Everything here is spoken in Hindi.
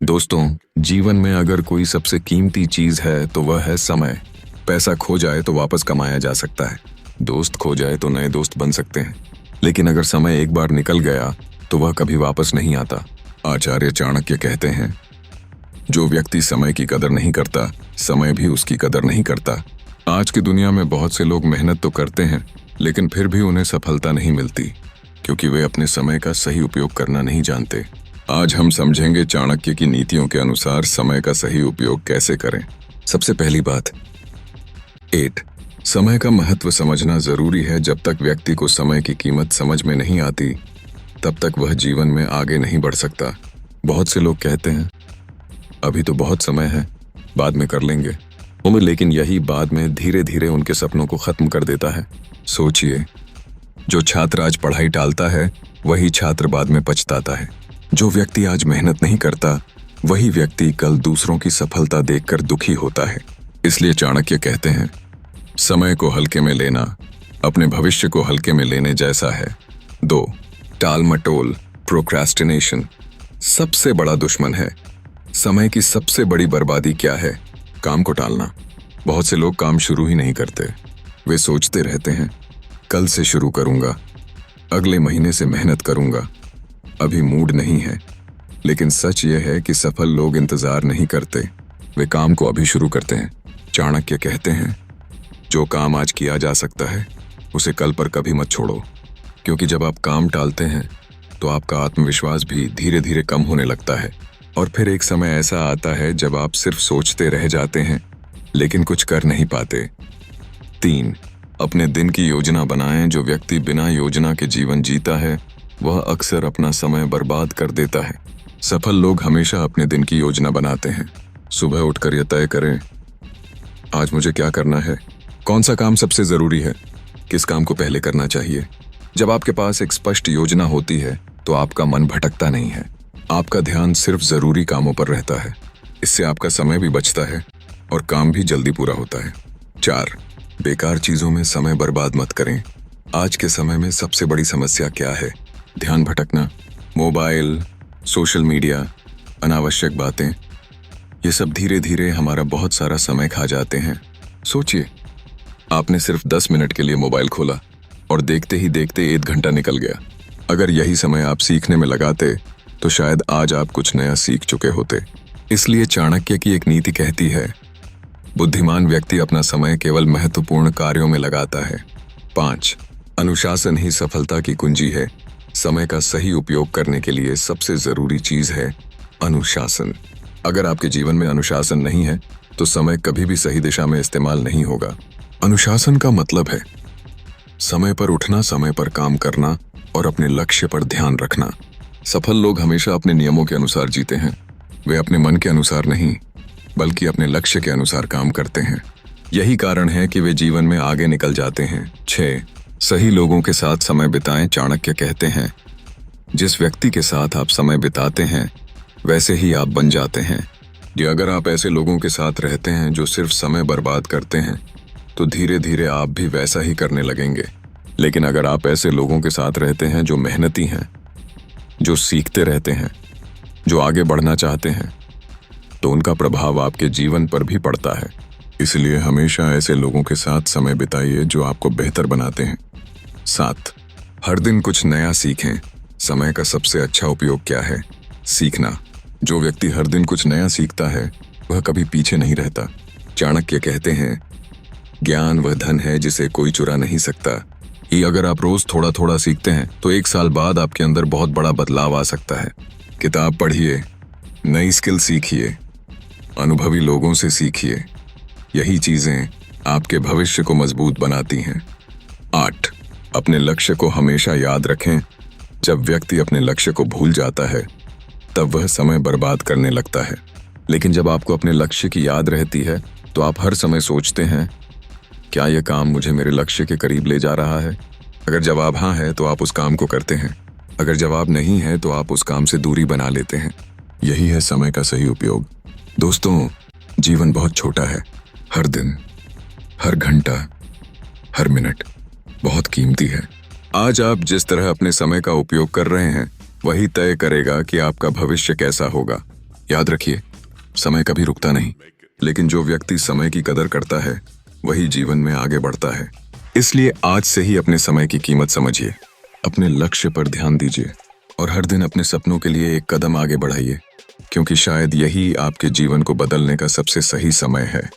दोस्तों, जीवन में अगर कोई सबसे कीमती चीज है तो वह है समय। पैसा खो जाए तो वापस कमाया जा सकता है, दोस्त खो जाए तो नए दोस्त बन सकते हैं, लेकिन अगर समय एक बार निकल गया तो वह कभी वापस नहीं आता। आचार्य चाणक्य कहते हैं, जो व्यक्ति समय की कदर नहीं करता, समय भी उसकी कदर नहीं करता। आज की दुनिया में बहुत से लोग मेहनत तो करते हैं, लेकिन फिर भी उन्हें सफलता नहीं मिलती, क्योंकि वे अपने समय का सही उपयोग करना नहीं जानते। आज हम समझेंगे चाणक्य की नीतियों के अनुसार समय का सही उपयोग कैसे करें। सबसे पहली बात 8, समय का महत्व समझना जरूरी है। जब तक व्यक्ति को समय की कीमत समझ में नहीं आती, तब तक वह जीवन में आगे नहीं बढ़ सकता। बहुत से लोग कहते हैं, अभी तो बहुत समय है, बाद में कर लेंगे, लेकिन यही बाद में धीरे धीरे उनके सपनों को खत्म कर देता है। सोचिए, जो छात्र आज पढ़ाई टालता है, वही छात्र बाद में पछताता है। जो व्यक्ति आज मेहनत नहीं करता, वही व्यक्ति कल दूसरों की सफलता देखकर दुखी होता है। इसलिए चाणक्य कहते हैं, समय को हल्के में लेना अपने भविष्य को हल्के में लेने जैसा है। 2, टाल मटोल, प्रोक्रेस्टिनेशन सबसे बड़ा दुश्मन है। समय की सबसे बड़ी बर्बादी क्या है? काम को टालना। बहुत से लोग काम शुरू ही नहीं करते। वे सोचते रहते हैं, कल से शुरू करूंगा, अगले महीने से मेहनत करूंगा, अभी मूड नहीं है। लेकिन सच यह है कि सफल लोग इंतजार नहीं करते, वे काम को अभी शुरू करते हैं। चाणक्य कहते हैं, जो काम आज किया जा सकता है, उसे कल पर कभी मत छोड़ो, क्योंकि जब आप काम टालते हैं तो आपका आत्मविश्वास भी धीरे धीरे कम होने लगता है, और फिर एक समय ऐसा आता है जब आप सिर्फ सोचते रह जाते हैं, लेकिन कुछ कर नहीं पाते। 3, अपने दिन की योजना बनाएं। जो व्यक्ति बिना योजना के जीवन जीता है, वह अक्सर अपना समय बर्बाद कर देता है। सफल लोग हमेशा अपने दिन की योजना बनाते हैं। सुबह उठकर यह तय करें, आज मुझे क्या करना है, कौन सा काम सबसे जरूरी है, किस काम को पहले करना चाहिए। जब आपके पास एक स्पष्ट योजना होती है तो आपका मन भटकता नहीं है, आपका ध्यान सिर्फ जरूरी कामों पर रहता है। इससे आपका समय भी बचता है और काम भी जल्दी पूरा होता है। 4, बेकार चीजों में समय बर्बाद मत करें। आज के समय में सबसे बड़ी समस्या क्या है? ध्यान भटकना, मोबाइल, सोशल मीडिया, अनावश्यक बातें, ये सब धीरे धीरे हमारा बहुत सारा समय खा जाते हैं। सोचिए, आपने सिर्फ 10 मिनट के लिए मोबाइल खोला और देखते ही देखते 1 घंटा निकल गया। अगर यही समय आप सीखने में लगाते तो शायद आज आप कुछ नया सीख चुके होते। इसलिए चाणक्य की एक नीति कहती है, बुद्धिमान व्यक्ति अपना समय केवल महत्वपूर्ण कार्यों में लगाता है। 5, अनुशासन ही सफलता की कुंजी है। समय का सही उपयोग करने के लिए सबसे जरूरी चीज है अनुशासन। अगर आपके जीवन में अनुशासन नहीं है तो समय कभी भी सही दिशा में इस्तेमाल नहीं होगा। अनुशासन का मतलब है समय पर उठना, समय पर काम करना और अपने लक्ष्य पर ध्यान रखना। सफल लोग हमेशा अपने नियमों के अनुसार जीते हैं। वे अपने मन के अनुसार नहीं, बल्कि अपने लक्ष्य के अनुसार काम करते हैं। यही कारण है कि वे जीवन में आगे निकल जाते हैं। 6, सही लोगों के साथ समय बिताएं। चाणक्य कहते हैं, जिस व्यक्ति के साथ आप समय बिताते हैं, वैसे ही आप बन जाते हैं। कि अगर आप ऐसे लोगों के साथ रहते हैं जो सिर्फ समय बर्बाद करते हैं, तो धीरे धीरे आप भी वैसा ही करने लगेंगे। लेकिन अगर आप ऐसे लोगों के साथ रहते हैं जो मेहनती हैं, जो सीखते रहते हैं, जो आगे बढ़ना चाहते हैं, तो उनका प्रभाव आपके जीवन पर भी पड़ता है। इसलिए हमेशा ऐसे लोगों के साथ समय बिताइए जो आपको बेहतर बनाते हैं। 7, हर दिन कुछ नया सीखें। समय का सबसे अच्छा उपयोग क्या है? सीखना। जो व्यक्ति हर दिन कुछ नया सीखता है, वह कभी पीछे नहीं रहता। चाणक्य कहते हैं, ज्ञान वह धन है जिसे कोई चुरा नहीं सकता। कि अगर आप रोज थोड़ा थोड़ा सीखते हैं तो 1 साल बाद आपके अंदर बहुत बड़ा बदलाव आ सकता है। किताब पढ़िए, नई स्किल सीखिए, अनुभवी लोगों से सीखिए। यही चीजें आपके भविष्य को मजबूत बनाती हैं। 8, अपने लक्ष्य को हमेशा याद रखें। जब व्यक्ति अपने लक्ष्य को भूल जाता है, तब वह समय बर्बाद करने लगता है। लेकिन जब आपको अपने लक्ष्य की याद रहती है, तो आप हर समय सोचते हैं, क्या यह काम मुझे मेरे लक्ष्य के करीब ले जा रहा है? अगर जवाब हाँ है तो आप उस काम को करते हैं, अगर जवाब नहीं है तो आप उस काम से दूरी बना लेते हैं। यही है समय का सही उपयोग। दोस्तों, जीवन बहुत छोटा है। हर दिन, हर घंटा, हर मिनट बहुत कीमती है। आज आप जिस तरह अपने समय का उपयोग कर रहे हैं, वही तय करेगा कि आपका भविष्य कैसा होगा। याद रखिए, समय कभी रुकता नहीं, लेकिन जो व्यक्ति समय की कदर करता है वही जीवन में आगे बढ़ता है। इसलिए आज से ही अपने समय की कीमत समझिए, अपने लक्ष्य पर ध्यान दीजिए और हर दिन अपने सपनों के लिए एक कदम आगे बढ़ाइए, क्योंकि शायद यही आपके जीवन को बदलने का सबसे सही समय है।